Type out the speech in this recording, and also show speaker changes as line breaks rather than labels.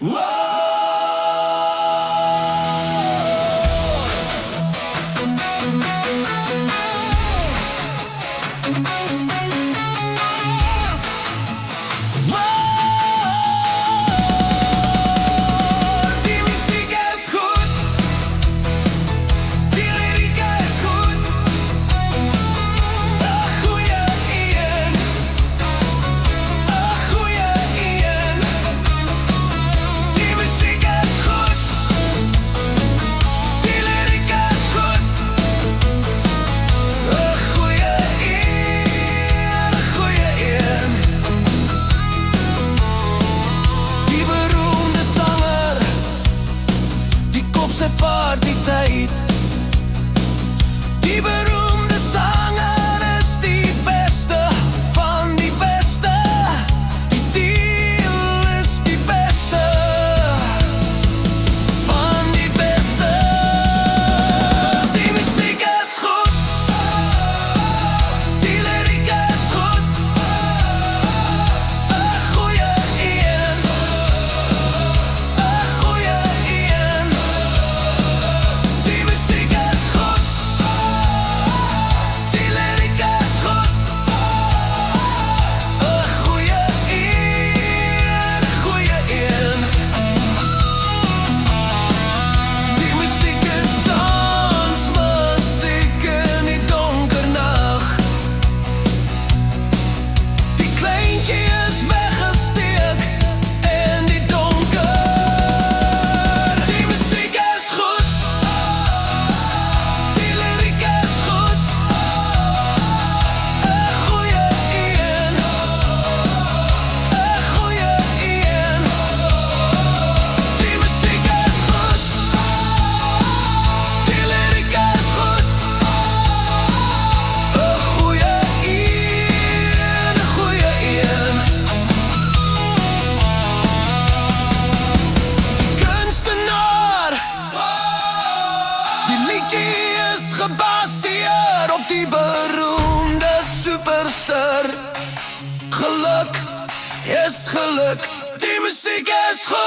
Die muziek is goed, die lyriek is goed. Een goeie Ian, een goeie Ian. Die muziek is goed, die lyriek is goed. Een goeie Ian, een goeie Ian. Die beroemde zanger, die kop sy partytyd. Die beroemde zanger is die beste van die beste. Die deal is die beste van die beste. Die muziek is goed, die lyriek is goed. Een goeie Ian, een goeie Ian. Die muziek is goed, die lyriek is goed. Een goeie Ian, een goeie Ian. Die muziek is dansmuziek in die donker nag. Die kleintjie is weggesteek in die donker. Die muziek is goed, die lyriek is goed. Een goeie Ian, een goeie Ian. Die muziek is goed, die lyriek is goed. Een goeie Ian, een goeie Ian. Die kunstenaar, die liedjie is gebaseer op die beroemde superster. Geluk is geluk, die muziek is goed.